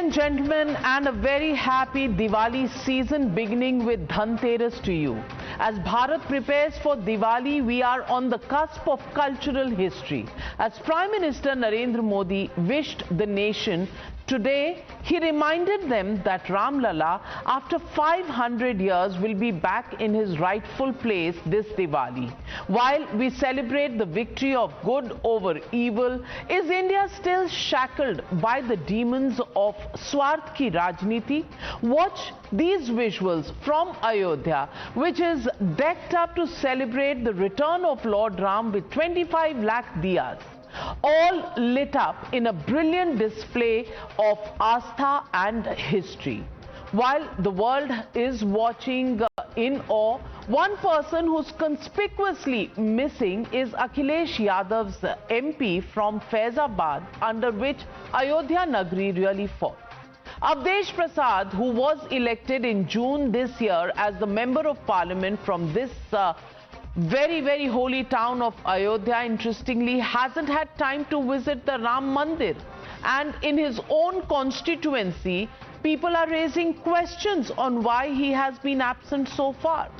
and gentlemen, and a very happy Diwali season beginning with Dhanteras to you. As Bharat prepares for Diwali, we are on the cusp of cultural history. As Prime Minister Narendra Modi wished the nation today, he reminded them that Ram Lalla, after 500 years, will be back in his rightful place this Diwali. While we celebrate the victory of good over evil, is India still shackled by the demons of Swarth ki Rajniti? Watch these visuals from Ayodhya, which is decked up to celebrate the return of Lord Ram with 25 lakh diyas, all lit up in a brilliant display of Astha and history. While the world is watching in awe, one person who's conspicuously missing is Akhilesh Yadav's MP from Faizabad, under which Ayodhya Nagari really fought. Avdesh Prasad, who was elected in June this year as the Member of Parliament from this very holy town of Ayodhya, interestingly, hasn't had time to visit the Ram Mandir. And in his own constituency, people are raising questions on why he has been absent so far.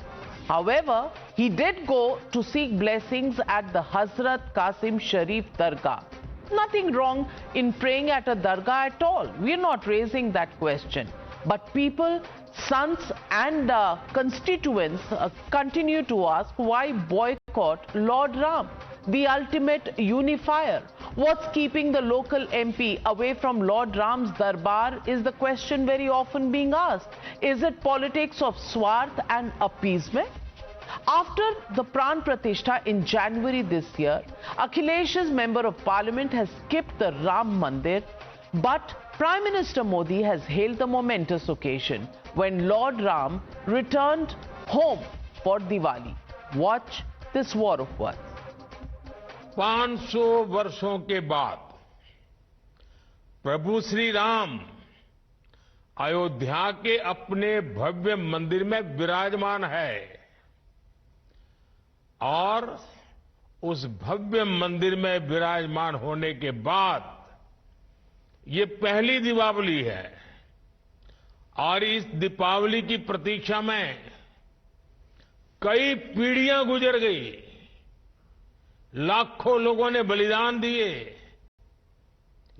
However, he did go to seek blessings at the Hazrat Qasim Sharif Dargah. Nothing wrong in praying at a dargah at all. We're not raising that question. But people, sons and constituents continue to ask, why boycott Lord Ram, the ultimate unifier? What's keeping the local MP away from Lord Ram's darbar is the question very often being asked. Is it politics of Swarth and appeasement? After the Pran Pratishtha in January this year, Akhilesh's Member of Parliament has skipped the Ram Mandir, but Prime Minister Modi has hailed the momentous occasion when Lord Ram returned home for Diwali. Watch this war of words. 500 वर्षों के बाद प्रभु श्री राम अयोध्या के अपने भव्य मंदिर में विराजमान है और उस भव्य मंदिर में विराजमान होने के बाद ये पहली दीपावली है और इस दीपावली की प्रतीक्षा में कई पीढ़ियां गुजर गई, लाखों लोगों ने बलिदान दिए,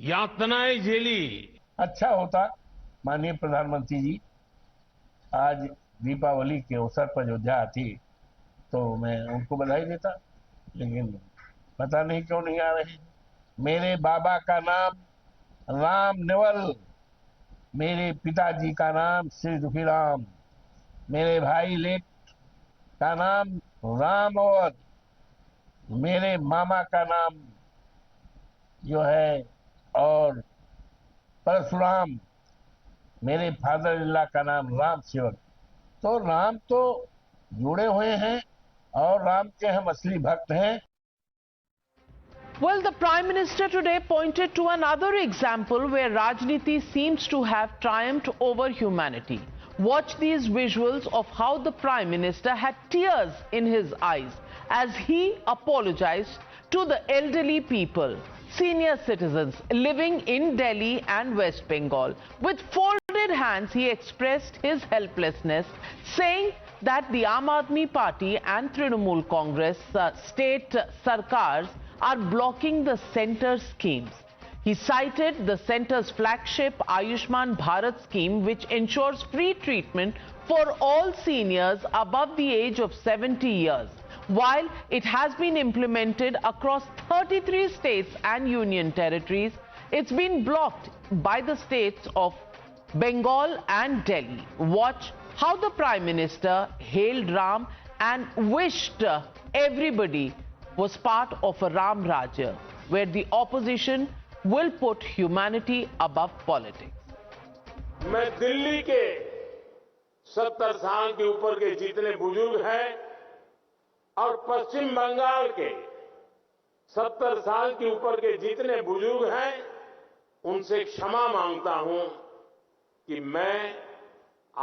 यातनाएं झेली। अच्छा होता माननीय प्रधानमंत्री जी आज दीपावली के अवसर पर अयोध्या आती तो मैं उनको बधाई देता, लेकिन पता नहीं क्यों नहीं आ रहे। मेरे बाबा का नाम राम नेवल, मेरे पिताजी का नाम श्री दुखी राम, मेरे भाई लेट का नाम राम और मेरे मामा का नाम जो है और परशुराम, मेरे फादर इल्ला का नाम राम सेवक। तो राम तो जुड़े हुए हैं और राम के हम असली भक्त हैं। Well, the Prime Minister today pointed to another example where Rajniti seems to have triumphed over humanity. Watch these visuals of how the Prime Minister had tears in his eyes as he apologized to the elderly people, senior citizens living in Delhi and West Bengal. With folded hands, he expressed his helplessness, saying that the Aam Aadmi Party and Trinamool Congress state sarkars are blocking the centre schemes. He cited the centre's flagship Ayushman Bharat scheme, which ensures free treatment for all seniors above the age of 70 years. While it has been implemented across 33 states and union territories, it's been blocked by the states of Bengal and Delhi. Watch how the Prime Minister hailed Ram and wished everybody was part of a Ram Rajya, where the opposition will put humanity above politics. मैं दिल्ली के 70 साल के ऊपर के जितने बुजुर्ग हैं और पश्चिम बंगाल के 70 साल के ऊपर के जितने बुजुर्ग हैं, उनसे क्षमा मांगता हूं कि मैं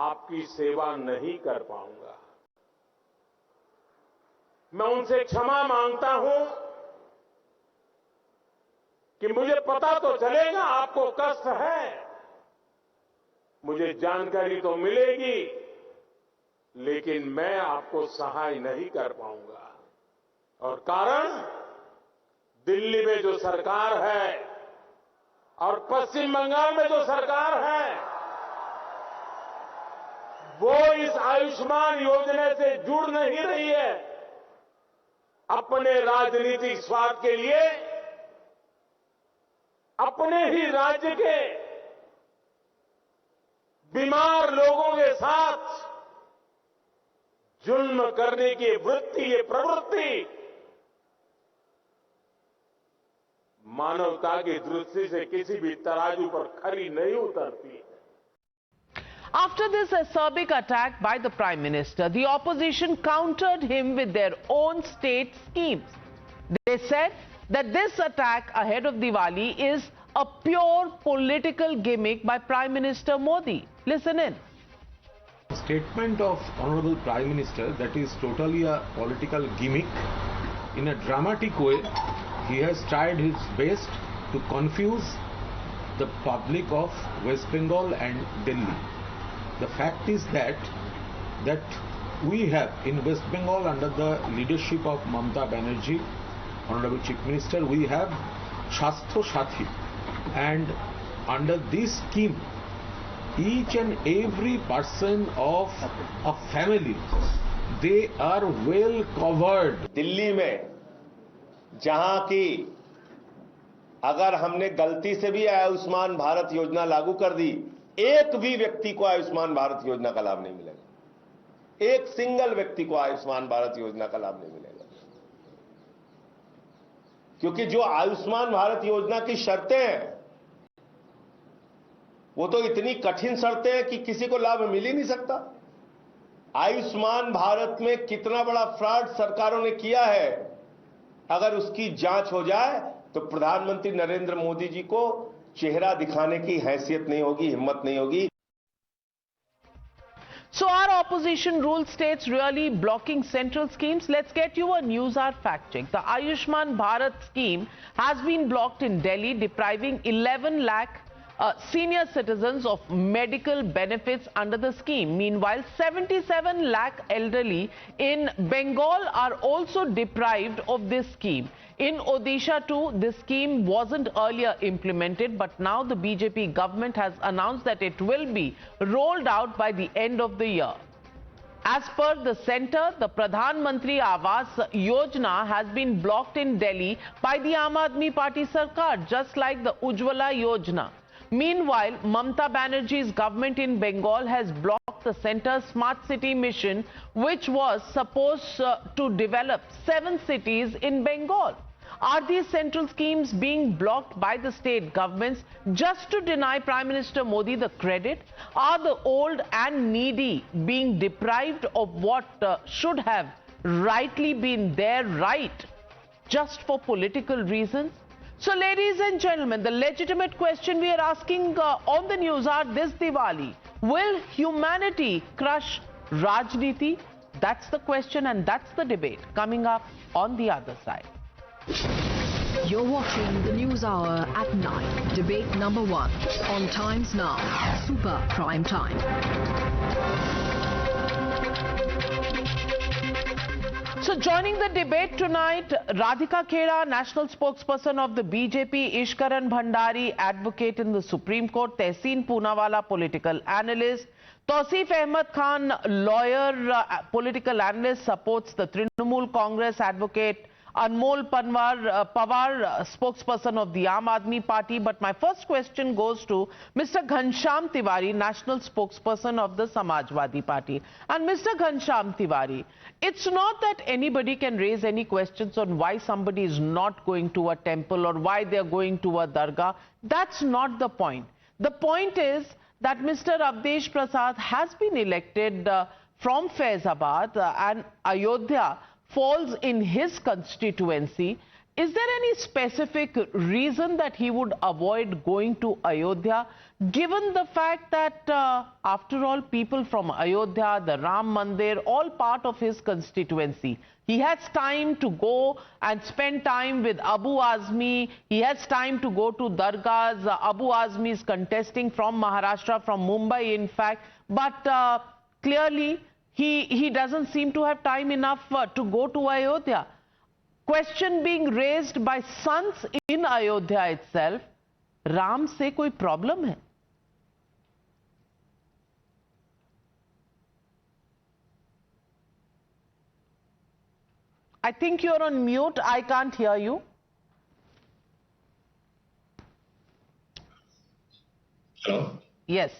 आपकी सेवा नहीं कर पाऊंगा। मैं उनसे क्षमा मांगता हूं कि मुझे पता तो चलेगा आपको कष्ट है, मुझे जानकारी तो मिलेगी, लेकिन मैं आपको सहाय नहीं कर पाऊंगा। और कारण, दिल्ली में जो सरकार है और पश्चिम बंगाल में जो सरकार है, वो इस आयुष्मान योजना से जुड़ नहीं रही है। अपने राजनीतिक स्वार्थ के लिए अपने ही राज्य के बीमार लोगों के साथ जुल्म करने की वृत्ति, ये प्रवृत्ति मानवता की दृष्टि से किसी भी तराजू पर खरी नहीं उतरती। After this acerbic attack by the Prime Minister, the opposition countered him with their own state schemes. They said that this attack ahead of Diwali is a pure political gimmick by Prime Minister Modi. Listen in. Statement of Honorable Prime Minister that is totally a political gimmick. In a dramatic way, he has tried his best to confuse the public of West Bengal and Delhi. The fact is that we have in West Bengal, under the leadership of Mamata Banerjee, Honorable Chief Minister, we have Shastro Sathi, and under this scheme, each and every person of a family, they are well covered. Delhi में जहां की अगर हमने गलती से भी आयुष्मान भारत योजना लागू कर दी, एक भी व्यक्ति को आयुष्मान भारत योजना का लाभ नहीं मिलेगा। एक सिंगल व्यक्ति को आयुष्मान भारत योजना का लाभ नहीं मिलेगा, क्योंकि जो आयुष्मान भारत योजना की शर्तें हैं वो तो इतनी कठिन शर्तें हैं कि किसी को लाभ मिल ही नहीं सकता। आयुष्मान भारत में कितना बड़ा फ्रॉड सरकारों ने किया है, अगर उसकी जांच हो जाए तो प्रधानमंत्री नरेंद्र मोदी जी को चेहरा दिखाने की हैसियत नहीं होगी, हिम्मत नहीं होगी। So our opposition rule states really blocking central schemes? Let's get you a Newshour fact check. The Ayushman Bharat scheme has been blocked in Delhi, depriving 11 lakh senior citizens of medical benefits under the scheme. Meanwhile, 77 lakh elderly in Bengal are also deprived of this scheme. In Odisha too, this scheme wasn't earlier implemented, but now the BJP government has announced that it will be rolled out by the end of the year. As per the centre, the Pradhan Mantri Awas Yojana has been blocked in Delhi by the Aam Aadmi Party Sarkar, just like the Ujjwala Yojana. Meanwhile, Mamata Banerjee's government in Bengal has blocked the centre's smart city mission, which was supposed to develop 7 cities in Bengal. Are these central schemes being blocked by the state governments just to deny Prime Minister Modi the credit? Are the old and needy being deprived of what should have rightly been their right just for political reasons? So, ladies and gentlemen, the legitimate question we are asking on the Newshour this Diwali: will humanity crush Rajniti? That's the question, and that's the debate coming up on the other side. You're watching the Newshour at 9. Debate number 1 on Times Now, Super Prime Time. So joining the debate tonight, Radhika Khera, national spokesperson of the BJP, Ishkaran Bhandari, advocate in the Supreme Court, Tehseen Poonawala, political analyst, Tausif Ahmed Khan, lawyer, political analyst, supports the Trinamool Congress, advocate Anmol Pawar, spokesperson of the Aam Aadmi Party. But my first question goes to Mr. Ghanshyam Tiwari, national spokesperson of the Samajwadi Party. And Mr. Ghanshyam Tiwari, it's not that anybody can raise any questions on why somebody is not going to a temple or why they're going to a dargah. That's not the point. The point is that Mr. Avdesh Prasad has been elected from Faizabad and Ayodhya falls in his constituency. is there any specific reason that he would avoid going to Ayodhya, given the fact that, after all, people from Ayodhya, the Ram Mandir, all part of his constituency? He has time to go and spend time with Abu Azmi. He has time to go to Dargahs. Abu Azmi is contesting from Maharashtra, from Mumbai, in fact. But clearly, he doesn't seem to have time enough to go to Ayodhya. Question being raised by sons in Ayodhya itself, Ram se koi problem hai? I think you're on mute. I can't hear you. Hello. Yes.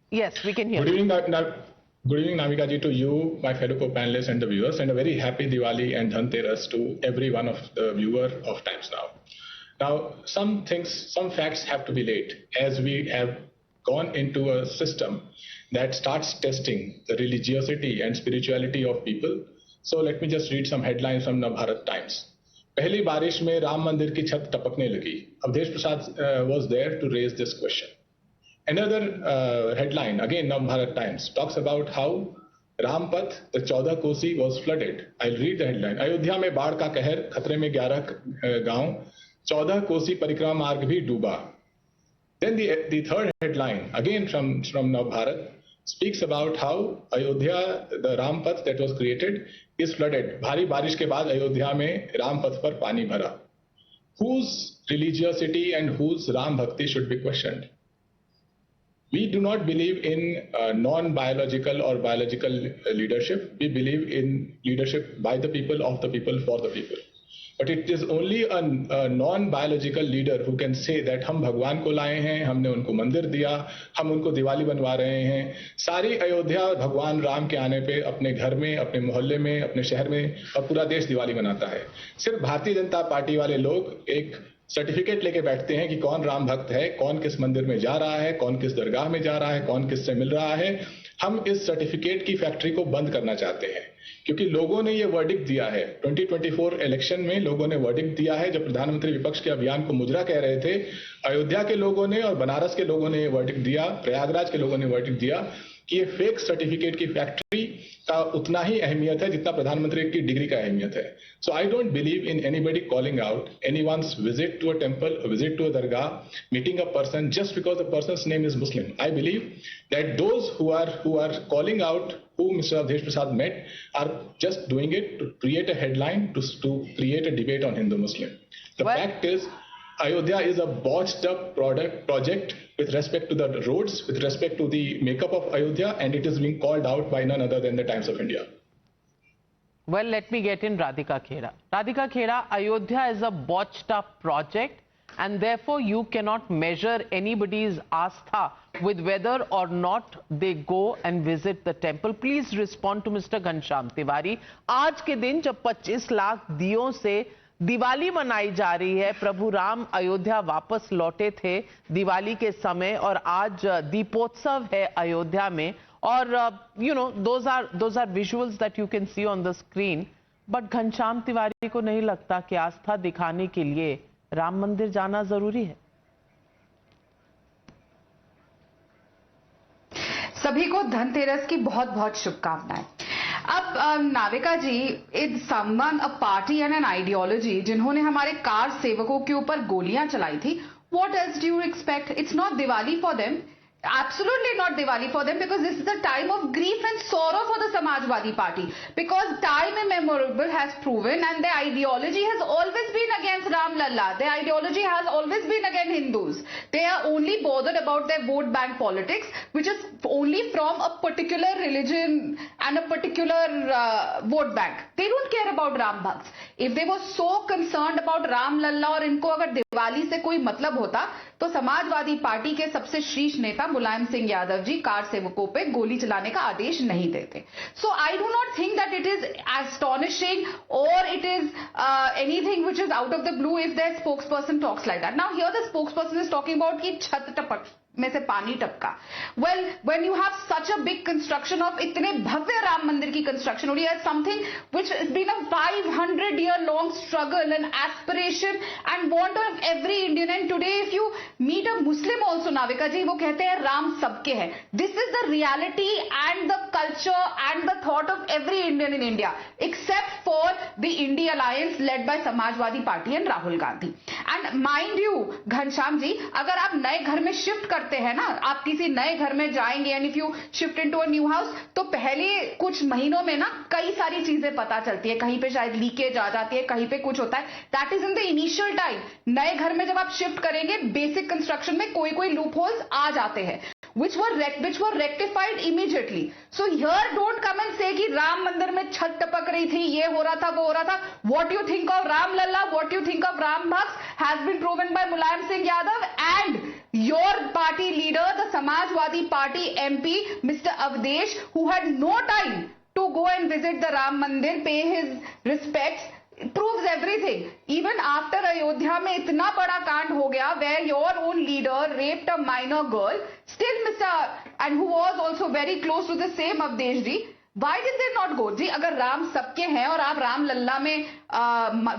Yes, we can hear Good you. evening, good evening, Navika ji, to you, my fellow co-panelists and the viewers, and a very happy Diwali and Dhanteras to every one of the viewer of Times Now. Now, some facts have to be laid, as we have gone into a system that starts testing the religiosity and spirituality of people. So let me just read some headlines from Navbharat Times. पहली बारिश में राम मंदिर की छत टपकने लगी. Awadhesh Prasad was there to raise this question. Another headline, again Navbharat Times, talks about how Rampath, the 14 Kosi, was flooded. I'll read the headline. Ayodhya में बाढ़ का कहर, खतरे में 11 गांव, 14 कोसी परिक्रमा मार्ग भी डूबा. Then the third headline, again from Navbharat, speaks about how Ayodhya, the Rampath that was created, is flooded. भारी बारिश के बाद अयोध्या में रामपथ पर पानी भरा. Whose religiosity and whose Ram Bhakti should be questioned? We do not believe in non-biological or biological leadership. We believe in leadership by the people, of the people, for the people. But it is only a non-biological leader who can say that हम भगवान को लाए हैं, हमने उनको मंदिर दिया, हम उनको दिवाली बनवा रहे हैं. सारी अयोध्या भगवान राम के आने पे अपने घर में, अपने मोहल्ले में, अपने शहर में और पूरा देश दिवाली मनाता है. सिर्फ भारतीय जनता पार्टी वाले लोग एक सर्टिफिकेट लेके बैठते हैं कि कौन राम भक्त है, कौन किस मंदिर में जा रहा है, कौन किस दरगाह में जा रहा है, कौन किससे मिल रहा है. हम इस सर्टिफिकेट की फैक्ट्री को बंद करना चाहते हैं, क्योंकि लोगों ने ये वर्डिक्ट दिया है. 2024 इलेक्शन में लोगों ने वर्डिक्ट दिया है. जब प्रधानमंत्री विपक्ष के अभियान को मुजरा कह रहे थे, अयोध्या के लोगों ने और बनारस के लोगों ने ये वर्डिक्ट दिया, प्रयागराज के लोगों ने वर्डिक्ट दिया कि ये फेक सर्टिफिकेट की फैक्ट्री का उतना ही अहमियत है जितना प्रधानमंत्री की डिग्री का अहमियत है. So I don't believe in anybody calling out anyone's visit to a temple, visit to a dargah, meeting a person just because the person's name is Muslim. I believe that those who are calling out who Mr. Avdesh Prasad met are just doing it to create a headline, to create a debate on Hindu-Muslim. The fact is, Ayodhya is a botched up project with respect to the roads, with respect to the makeup of Ayodhya, and it is being called out by none other than the Times of India. Well, let me get in Radhika Khera. Radhika Khera, Ayodhya is a botched up project, and therefore you cannot measure anybody's astha with whether or not they go and visit the temple. Please respond to Mr. Ghanshyam Tiwari. आज के दिन जब 25 लाख दियों से दिवाली मनाई जा रही है, प्रभु राम अयोध्या वापस लौटे थे दिवाली के समय, और आज दीपोत्सव है अयोध्या में, और you know, those are visuals that you can see on the screen. But Ghanshyam Tiwari को नहीं लगता कि आस्था दिखाने के लिए राम मंदिर जाना जरूरी है? सभी को धनतेरस की बहुत बहुत शुभकामनाएं. अब Navika ji, it's someone a party and an ideology जिन्होंने हमारे कार सेवकों के ऊपर गोलियां चलाई थी. What else do you expect? It's not Diwali for them. Absolutely not Diwali for them, because this is the time of grief and sorrow for the Samajwadi Party, because time immemorial has proven, and their ideology has always been against Ram Lalla. Their ideology has always been against Hindus. They are only bothered about their vote bank politics, which is only from a particular religion and a particular vote bank. They don't care about Ram Bhakts. If they were so concerned about Ram Lalla और इनको अगर दिवाली से कोई मतलब होता, तो Samajwadi party के सबसे शीर्ष नेता मुलायम सिंह यादव जी कार सेवकों पे गोली चलाने का आदेश नहीं देते. So I do not think that it is astonishing or it is anything which is out of the blue if their spokesperson talks like that. Now here the spokesperson is talking about कि छत में से पानी टपका. Well, when you have such a big construction of इतने भव्य राम मंदिर की construction हो रही है, something which has been a 500-year long struggle and aspiration and want of every Indian. And today if you meet a Muslim also, Navika ji, वो कहते हैं राम सबके हैं. This is the reality and the culture and the thought of every Indian in India, except for the India Alliance led by Samajwadi Party and Rahul Gandhi. And mind you, Ghanshyam ji, अगर आप नए घर में शिफ्ट करते हैं ना, आप किसी नए घर में जाएंगे and if you shift into a new house, तो पहले कुछ महीनों में ना कई सारी चीजें पता चलती है. कहीं पे शायद लीकेज आ जाती है, कहीं पे कुछ होता है. That is in the initial time. नए घर में जब आप शिफ्ट करेंगे, बेसिक कंस्ट्रक्शन में कोई कोई लूप होल्स आ जाते हैं, which were rectified immediately. So here don't come and say कि राम मंदिर में छत टपक रही थी, ये हो रहा था, वो हो रहा था. What you think of Ram Lalla, what you think of Ram Bhakt has been proven by Mulayam Singh Yadav and your party leader, the Samajwadi Party MP, Mr. Avdesh, who had no time to go and visit the Ram Mandir, pay his respects. It proves everything. Even after Ayodhya में इतना बड़ा कांड हो गया, where your own leader raped a minor girl, still and who was also very close to the same Avdesh ji, why did they not go? जी, अगर राम सबके हैं और आप राम लल्ला में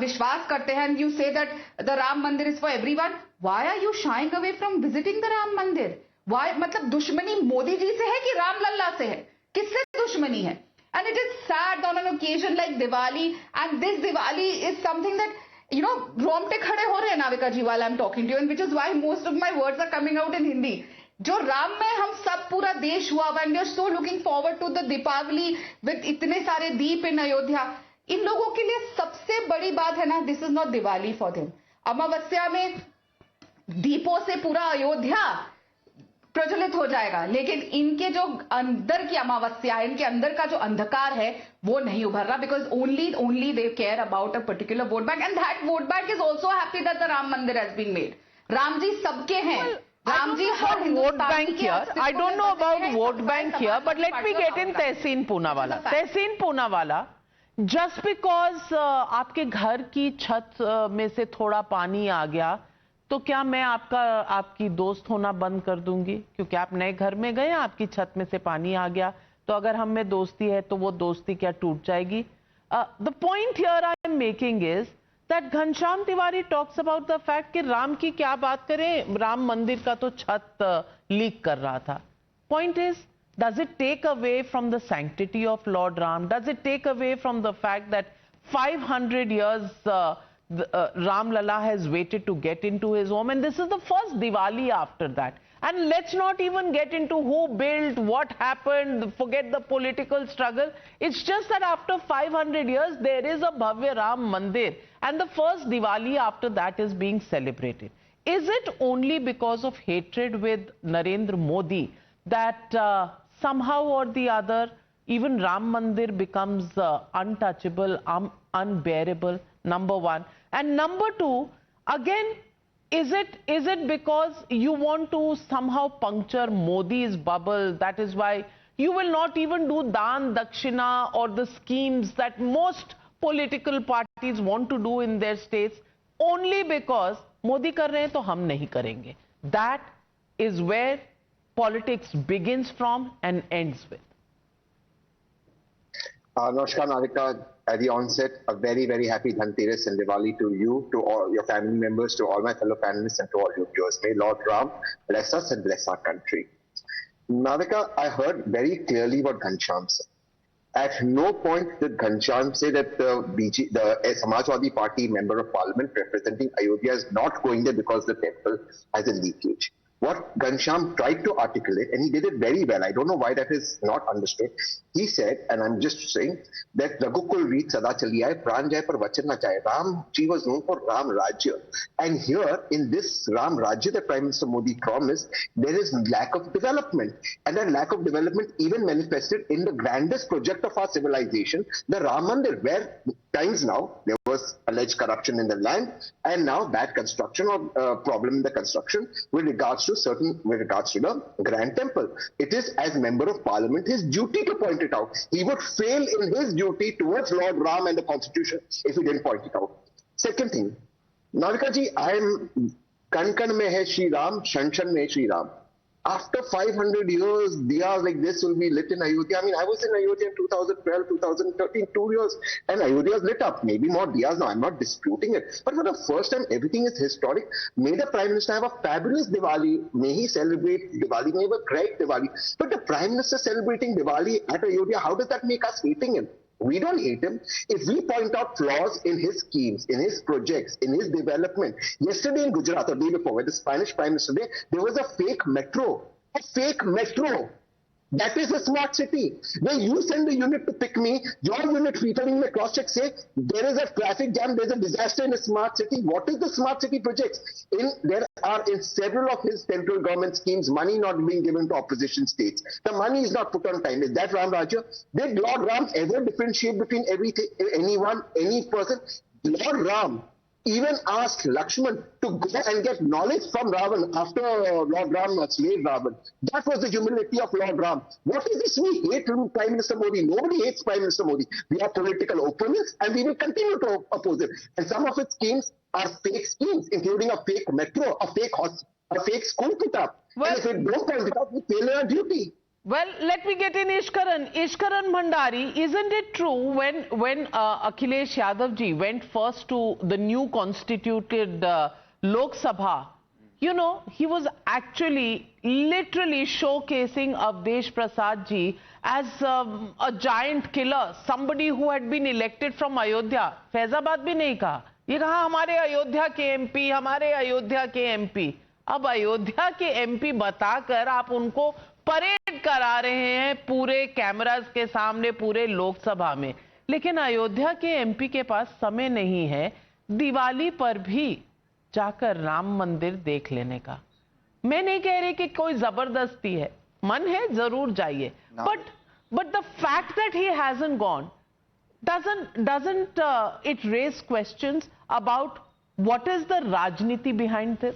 विश्वास करते हैं, and you say that the Ram Mandir is for everyone, why are you shying away from visiting the Ram Mandir? Why? मतलब दुश्मनी मोदी जी से है कि राम लल्ला से है? किससे दुश्मनी है? And it is sad on an occasion like Diwali, and this Diwali is something that, you know, रोंगटे खड़े हो रहे हैं नाविका जी while I'm talking to you, and which is why most of my words are coming out in Hindi. जो राम में हम सब पूरा देश हुआ, and we are so looking forward to the Deepavali with इतने सारे दीप in Ayodhya. इन लोगों के लिए सबसे बड़ी बात है ना, this is not Diwali for them. अमावस्या में दीपों से पूरा अयोध्या प्रज्वलित हो जाएगा, लेकिन इनके जो अंदर की अमावस्या है, इनके अंदर का जो अंधकार है, वो नहीं उभर रहा, because only they care about a particular vote bank, and that vote bank is also happy that the Ram Mandir has been made. Ram ji सबके हैं. Ram ji her vote bank here. I don't know about vote bank here, but let me get in Tehseen Poonawala. Tehseen Poonawala, just because आपके घर की छत में से थोड़ा पानी आ गया, तो क्या मैं आपकी दोस्त होना बंद कर दूंगी? क्योंकि आप नए घर में गए, आपकी छत में से पानी आ गया, तो अगर हम में दोस्ती है तो वो दोस्ती क्या टूट जाएगी? The point here I am making is that Ghanshyam Tiwari talks about the fact कि राम की क्या बात करें, राम मंदिर का तो छत लीक कर रहा था. Point is, does it take away from the sanctity of Lord Ram? Does it take away from the fact that 500 years Ram Lalla has waited to get into his home, and this is the first Diwali after that? And let's not even get into who built, what happened, forget the political struggle. It's just that after 500 years there is a Bhavya Ram Mandir, and the first Diwali after that is being celebrated. Is it only because of hatred with Narendra Modi that somehow or the other even Ram Mandir becomes untouchable, unbearable? Number one. And number two, again, is it because you want to somehow puncture Modi's bubble? That is why you will not even do Dan Dakshina or the schemes that most political parties want to do in their states, only because Modi kar rahe hain to hum nahi karenge. That is where politics begins from and ends with. Namaskar, Navika. At the onset, a very, very happy Dhanteras and Diwali to you, to all your family members, to all my fellow panelists, and to all your viewers. May Lord Ram bless us and bless our country. Navika, I heard very clearly what Ghanshyam said. At no point did Ghanshyam say that the Samajwadi Party member of Parliament representing Ayodhya is not going there because the temple has a leakage. What Ghanshyam tried to articulate, and he did it very well, I don't know why that is not understood. He said, and I'm just saying, that Raghukul Reet Sada Chali Aaye, Pran Jaye par Vachan Na Chahe. Ram ji was known for Ram Rajya. And here, in this Ram Rajya that Prime Minister Modi promised, there is lack of development. And that lack of development even manifested in the grandest project of our civilization, the Ram Mandir, where times now there was alleged corruption in the land, and now bad construction or problem in the construction with regards to the Grand Temple. It is, as Member of Parliament, his duty to point it out. He would fail in his duty towards Lord Ram and the Constitution if he didn't point it out. Second thing, Navika ji, I am kan kan mein hai Shri Ram, shan shan mein hai Shri Ram. After 500 years, diyas like this will be lit in Ayodhya. I mean, I was in Ayodhya in 2012, 2013, 2 years, and Ayodhya is lit up. Maybe more diyas now. I'm not disputing it. But for the first time, everything is historic. May the Prime Minister have a fabulous Diwali. May he celebrate Diwali. May he have a great Diwali. But the Prime Minister celebrating Diwali at Ayodhya, how does that make us hating him? We don't hate him. If we point out flaws in his schemes, in his projects, in his development. Yesterday in Gujarat, or the day before, with the Spanish Prime Minister Day, there was a fake metro. A fake metro. That is a smart city. When you send a unit to pick me, your unit filtering my cross-check say, there is a traffic jam, there's a disaster in a smart city. What is the smart city projects? There are in several of his central government schemes, money not being given to opposition states. The money is not put on time. Is that Ram Rajya? Did Lord Ram ever differentiate between anyone, any person? Lord Ram even asked Lakshman to go and get knowledge from Ravan after Lord Ram slayed Ravan. That was the humility of Lord Ram. What is this we hate Prime Minister Modi? Nobody hates Prime Minister Modi. We are political opponents and we will continue to oppose it. And some of its schemes are fake schemes, including a fake metro, a fake school put up. Well, and if we don't point it out, we fail our duty. Well, let me get in Ishkaran. Ishkaran Bhandari, isn't it true when Akhilesh Yadav ji went first to the new constituted Lok Sabha, you know, he was actually literally showcasing Avdesh Prasad ji as a giant killer, somebody who had been elected from Ayodhya. Faizabad bhi nahi kaha. Ye kaha hamare Ayodhya ke MP, hamare Ayodhya ke MP. अब अयोध्या के MP बताकर आप उनको parade करा रहे हैं पूरे cameras के सामने, पूरे लोकसभा में। लेकिन अयोध्या के एमपी के पास समय नहीं है दिवाली पर भी जाकर राम मंदिर देख लेने का। मैं नहीं कह रही कि कोई जबरदस्ती है, मन है जरूर जाइए, but the fact that he hasn't gone doesn't it raise questions about what is the Rajniti behind this?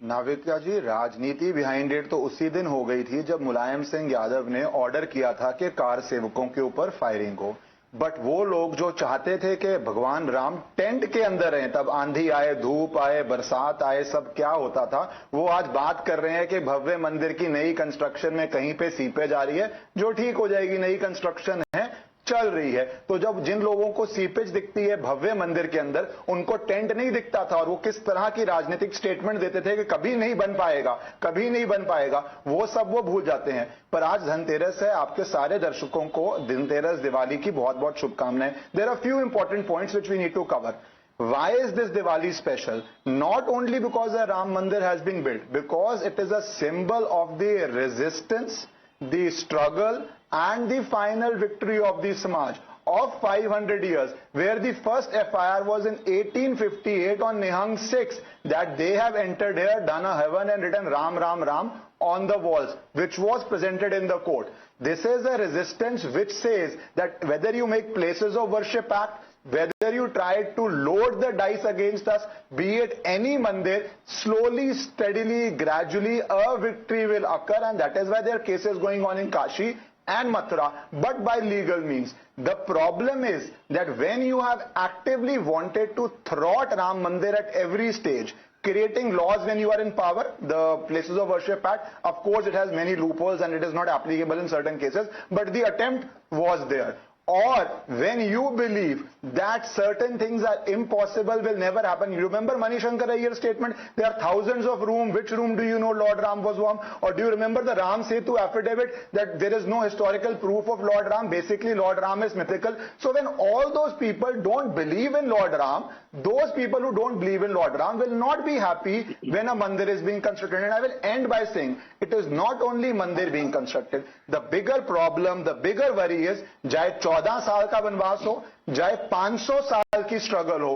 Navika जी, राजनीति बिहाइंड इट तो उसी दिन हो गई थी जब मुलायम सिंह यादव ने ऑर्डर किया था कि कार सेवकों के ऊपर फायरिंग हो। बट वो लोग जो चाहते थे कि भगवान राम टेंट के अंदर हैं, तब आंधी आए, धूप आए, बरसात आए, सब क्या होता था, वो आज बात कर रहे हैं कि भव्य मंदिर की नई कंस्ट्रक्शन में कहीं पे सीपेज आ रही है, जो ठीक हो जाएगी, नई कंस्ट्रक्शन है, चल रही है। तो जब जिन लोगों को सीपेज दिखती है भव्य मंदिर के अंदर, उनको टेंट नहीं दिखता था, और वो किस तरह की राजनीतिक स्टेटमेंट देते थे कि कभी नहीं बन पाएगा, कभी नहीं बन पाएगा, वो सब वो भूल जाते हैं। पर आज धनतेरस है, आपके सारे दर्शकों को धनतेरस दिवाली की बहुत बहुत शुभकामनाएं। There are few important points which we need to cover. Why is this Diwali special? Not only because a Ram Mandir has been built, because it is a symbol of the resistance, the struggle and the final victory of the Samaj of 500 years, where the first FIR was in 1858 on Nihang 6, that they have entered here, done a heaven and written Ram, Ram, Ram on the walls, which was presented in the court. This is a resistance which says that whether you make places of worship act, whether you try to load the dice against us, be it any mandir, slowly, steadily, gradually, a victory will occur, and that is why there are cases going on in Kashi and Mathura, but by legal means. The problem is that when you have actively wanted to thwart Ram Mandir at every stage, creating laws when you are in power, the Places of Worship Act, of course it has many loopholes and it is not applicable in certain cases, but the attempt was there. Or when you believe that certain things are impossible, will never happen. You remember Manishankar Iyer's statement, there are thousands of rooms, which room do you know Lord Ram was warm? Or do you remember the Ram Setu affidavit that there is no historical proof of Lord Ram, basically Lord Ram is mythical. So when all those people don't believe in Lord Ram, those people who don't believe in Lord Ram will not be happy when a mandir is being constructed. And I will end by saying, it is not only mandir being constructed. The bigger problem, the bigger worry is, चाहे 14 साल का वनवास हो, चाहे 500 साल की struggle हो,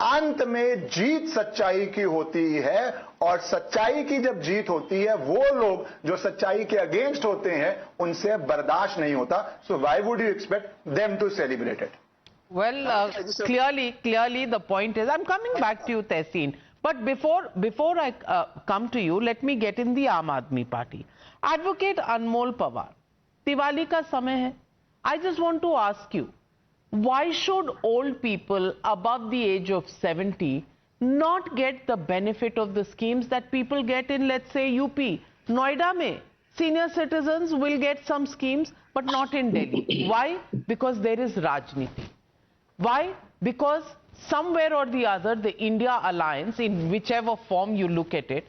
अंत में जीत सच्चाई की होती है, और सच्चाई की जब जीत होती है, वो लोग जो सच्चाई के अगेंस्ट होते हैं, उनसे बर्दाश्त नहीं होता. So why would you expect them to celebrate it? Well, clearly the point is, I'm coming back to you, Tehseen, but before I come to you, let me get in the Aam Aadmi Party. Advocate Anmol Pawar, Diwali ka samay hai. I just want to ask you, why should old people above the age of 70 not get the benefit of the schemes that people get in, let's say, UP? Noida mein, senior citizens will get some schemes, but not in Delhi. Why? Because there is Rajniti. Why? Because somewhere or the other, the India alliance, in whichever form you look at it,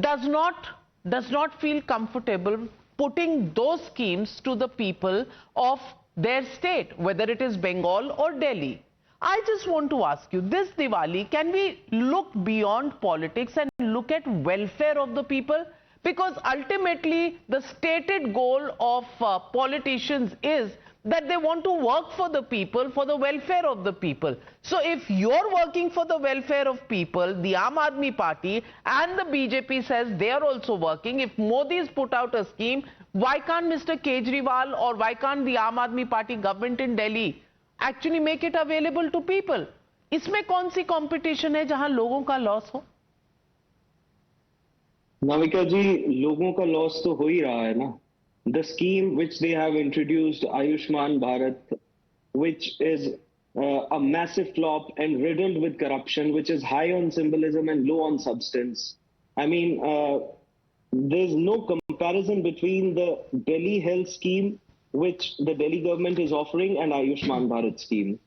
does not feel comfortable putting those schemes to the people of their state, whether it is Bengal or Delhi. I just want to ask you, this Diwali, can we look beyond politics and look at welfare of the people? Because ultimately, the stated goal of politicians is that they want to work for the people, for the welfare of the people. So if you're working for the welfare of people, the Aam Aadmi Party and the BJP says they are also working. If Modi's put out a scheme, why can't Mr. Kejriwal or why can't the Aam Aadmi Party government in Delhi actually make it available to people? इसमें कौन सी competition है जहां लोगों का loss हो? नाविका जी, लोगों का loss तो हो ही रहा है ना. The scheme which they have introduced, Ayushman Bharat, which is a massive flop and riddled with corruption, which is high on symbolism and low on substance. I mean, there's no comparison between the Delhi health scheme, which the Delhi government is offering, and Ayushman Bharat scheme.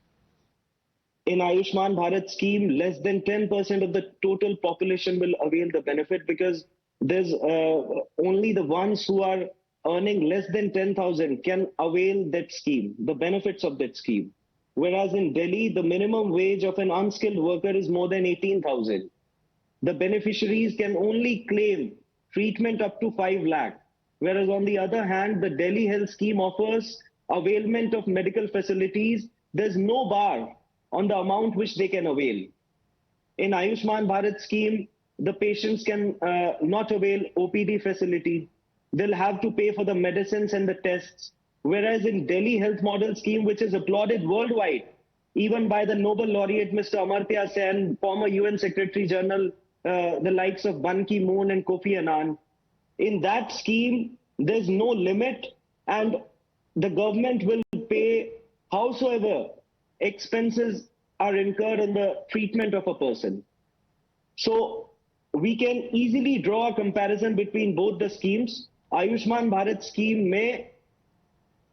In Ayushman Bharat scheme, less than 10% of the total population will avail the benefit, because there's only the ones who are earning less than 10,000 can avail that scheme, the benefits of that scheme. Whereas in Delhi, the minimum wage of an unskilled worker is more than 18,000. The beneficiaries can only claim treatment up to 5 lakh. Whereas on the other hand, the Delhi health scheme offers availment of medical facilities. There's no bar on the amount which they can avail. In Ayushman Bharat scheme, the patients can not avail OPD facility. They'll have to pay for the medicines and the tests. Whereas in Delhi health model scheme, which is applauded worldwide, even by the Nobel laureate Mr. Amartya Sen, former UN Secretary General, the likes of Ban Ki-moon and Kofi Annan, in that scheme, there's no limit, and the government will pay howsoever expenses are incurred in the treatment of a person. So we can easily draw a comparison between both the schemes. Ayushman Bharat scheme में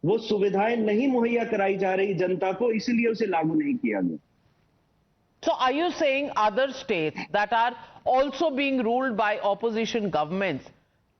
वो सुविधाएं नहीं मुहैया कराई जा रही जनता को, इसीलिए उसे लागू नहीं किया गया. So are you saying other states that are also being ruled by opposition governments,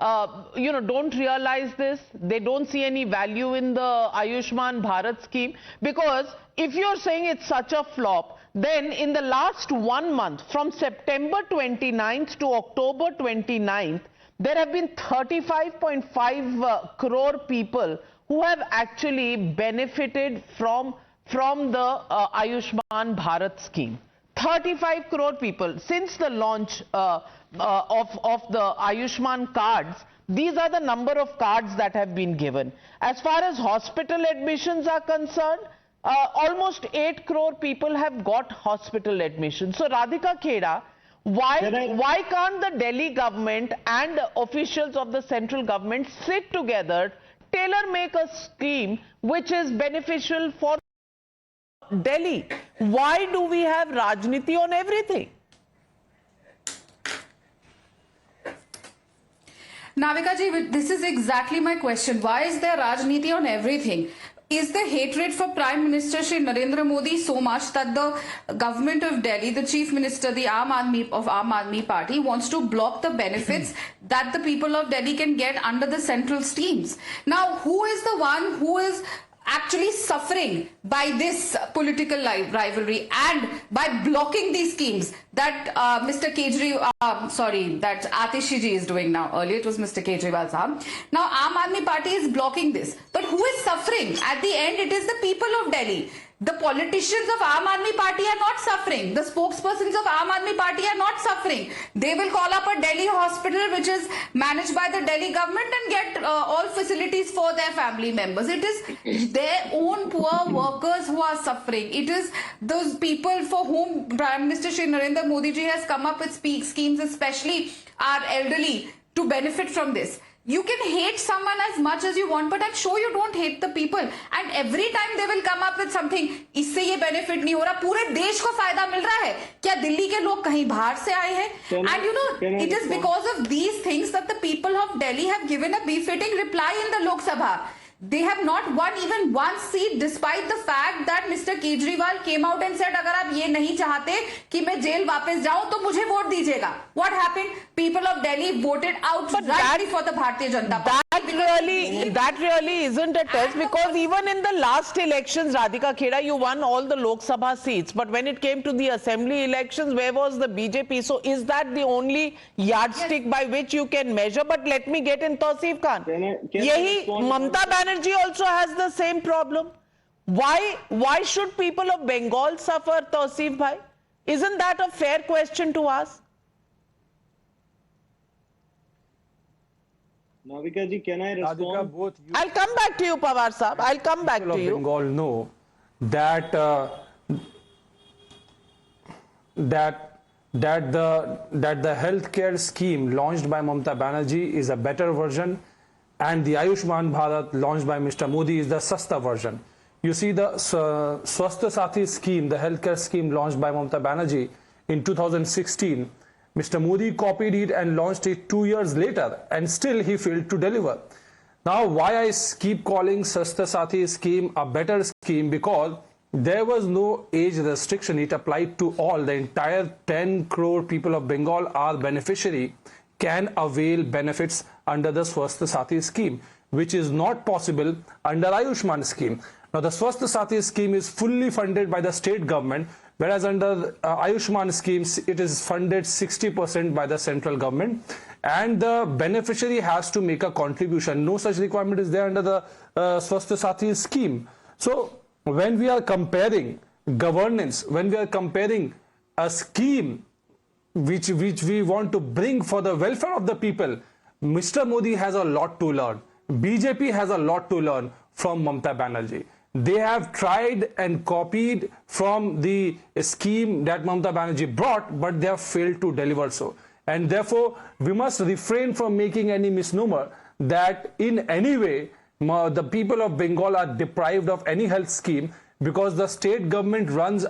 don't realize this? They don't see any value in the Ayushman Bharat scheme? Because if you're saying it's such a flop, then in the last 1 month, from September 29th to October 29th, there have been 35.5 crore people who have actually benefited from the Ayushman Bharat scheme. 35 crore people. Since the launch of the Ayushman cards, these are the number of cards that have been given. As far as hospital admissions are concerned, almost 8 crore people have got hospital admissions. So Radhika Kheda, why can't the Delhi government and officials of the central government sit together, tailor-make a scheme which is beneficial for Delhi? Why do we have Rajniti on everything? Navika ji, this is exactly my question. Why is there Rajniti on everything? Is the hatred for Prime Minister Shri Narendra Modi so much that the government of Delhi, the Chief Minister, the Aam Aadmi Party wants to block the benefits that the people of Delhi can get under the central schemes? Now, who is the one who is actually suffering by this political rivalry and by blocking these schemes that Mr. Kejriwal, that Atishi ji is doing now? Earlier it was Mr. Kejriwal sahab. Now Aam Aadmi Party is blocking this. But who is suffering? At the end, it is the people of Delhi. The politicians of Aam Aadmi Party are not suffering. The spokespersons of Aam Aadmi Party are not suffering. They will call up a Delhi hospital which is managed by the Delhi government and get all facilities for their family members. It is their own poor workers who are suffering. It is those people for whom Prime Minister Shri Narendra Modi ji has come up with schemes, especially our elderly, to benefit from this. You can hate someone as much as you want, but I'm sure you don't hate the people. And every time they will come up with something, इससे ये benefit नहीं हो रहा, पूरे देश को फायदा मिल रहा है, क्या दिल्ली के लोग कहीं बाहर से आए हैं? And you know, it is because of these things that the people of Delhi have given a befitting reply in the Lok Sabha. They have not won even one seat despite the fact that Mr. Kejriwal came out and said, अगर आप ये नहीं चाहते कि मैं jail वापस जाऊं तो मुझे वोट दीजिएगा. What happened? People of Delhi voted outrightly for the Bharatiya Janata Party. That really isn't a test, because even in the last elections, Radhika Kheda, you won all the Lok Sabha seats. But when it came to the assembly elections, where was the BJP? So is that the only yardstick by which you can measure? But let me get in Tausif Khan. Yahi Mamata Banerjee also has the same problem. Why should people of Bengal suffer, Tausif bhai? Isn't that a fair question to ask? Navika ji, can I respond? I'll come back to you, Pawar Saab. I'll come back to you. Bengal know that the healthcare scheme launched by Mamata Banerjee is a better version, and the Ayushman Bharat launched by Mr. Modi is the Sasta version. You see, the Swasthya Sathi scheme, the healthcare scheme launched by Mamata Banerjee in 2016, Mr. Modi copied it and launched it 2 years later, and still he failed to deliver. Now, why I keep calling Swasthya Sathi scheme a better scheme? Because there was no age restriction. It applied to all. The entire 10 crore people of Bengal are beneficiary, can avail benefits under the Swasthya Sathi scheme, which is not possible under Ayushman scheme. Now, the Swasthya Sathi scheme is fully funded by the state government, whereas under Ayushman schemes, it is funded 60% by the central government, and the beneficiary has to make a contribution. No such requirement is there under the Swasthya Sathi scheme. So, when we are comparing governance, when we are comparing a scheme which we want to bring for the welfare of the people, Mr. Modi has a lot to learn. BJP has a lot to learn from Mamata Banerjee. They have tried and copied from the scheme that Mamata Banerjee brought, but they have failed to deliver so. And therefore, we must refrain from making any misnomer that in any way the people of Bengal are deprived of any health scheme, because the state government runs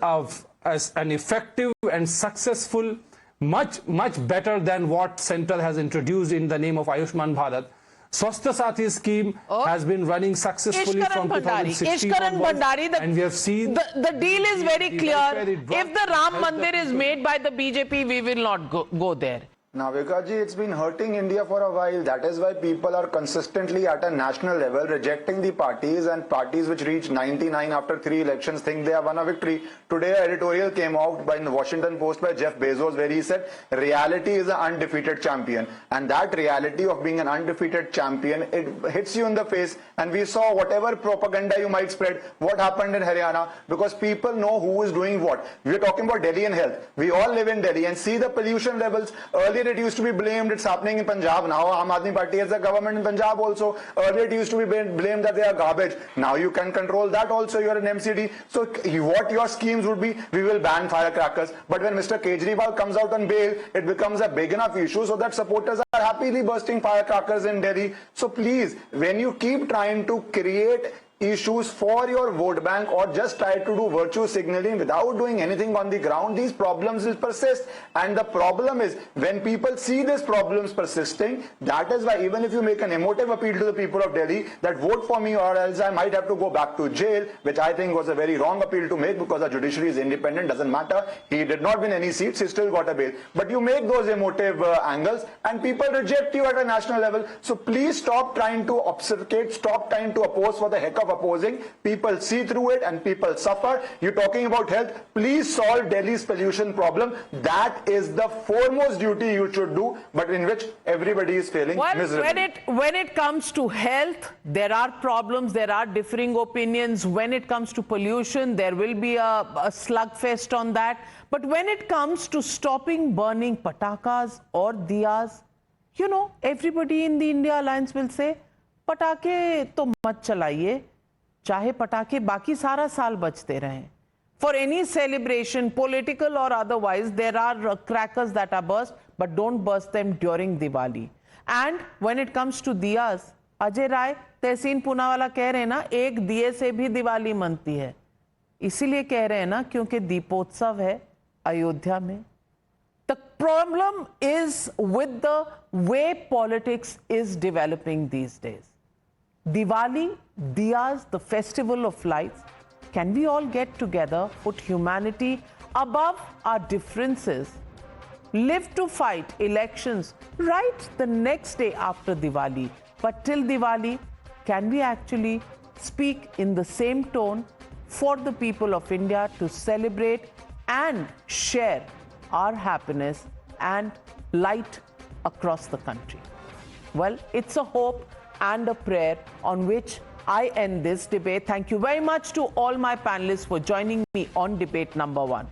as an effective and successful, much better than what center has introduced in the name of Ayushman Bharat. Swasthya Sathi scheme has been running successfully from 2016 onwards, and we have seen the deal is very clear. If the Ram Mandir is made by the BJP, we will not go there. Navika ji, it's been hurting India for a while. That is why people are consistently at a national level rejecting the parties, and parties which reach 99 after 3 elections think they have won a victory. Today, an editorial came out by the Washington Post by Jeff Bezos, where he said, reality is an undefeated champion. And that reality of being an undefeated champion, it hits you in the face. And we saw whatever propaganda you might spread, what happened in Haryana, because people know who is doing what. We're talking about Delhi and health. We all live in Delhi and see the pollution levels. Earlier, it used to be blamed, it's happening in Punjab now. Aam Aadmi Party has a government in Punjab also. Earlier, it used to be blamed that they are garbage. Now you can control that also. You are an MCD. So what your schemes would be, we will ban firecrackers. But when Mr. Kejriwal comes out on bail, it becomes a big enough issue so that supporters are happily bursting firecrackers in Delhi. So please, when you keep trying to create issues for your vote bank or just try to do virtue signaling without doing anything on the ground, these problems will persist. And the problem is, when people see these problems persisting, that is why even if you make an emotive appeal to the people of Delhi that vote for me or else I might have to go back to jail, which I think was a very wrong appeal to make, because the judiciary is independent, doesn't matter. He did not win any seats, he still got a bail. But you make those emotive angles and people reject you at a national level. So please stop trying to obfuscate, stop trying to oppose for the heck of opposing. People see through it and people suffer. You're talking about health. Please solve Delhi's pollution problem. That is the foremost duty you should do, but in which everybody is failing miserably. When it comes to health, there are problems, there are differing opinions. When it comes to pollution, there will be a slugfest on that. But when it comes to stopping burning patakas or diyas, you know, everybody in the India Alliance will say, पटाखे तो मत चलाइए, चाहे पटाखे बाकी सारा साल बजते रहें. For any celebration, political or otherwise, there are crackers that are burst, but don't burst them during Diwali. And when it comes to diyas, Ajay Rai तहसीन पूनावाला कह रहे हैं ना, एक दिए से भी दिवाली मनती है. इसीलिए कह रहे हैं ना क्योंकि दीपोत्सव है अयोध्या में. The problem is with the way politics is developing these days. Diwali, diyas, the festival of lights. Can we all get together, put humanity above our differences, live to fight elections right the next day after Diwali? But till Diwali, can we actually speak in the same tone for the people of India to celebrate and share our happiness and light across the country? Well, it's a hope and a prayer on which I end this debate. Thank you very much to all my panelists for joining me on debate number 1.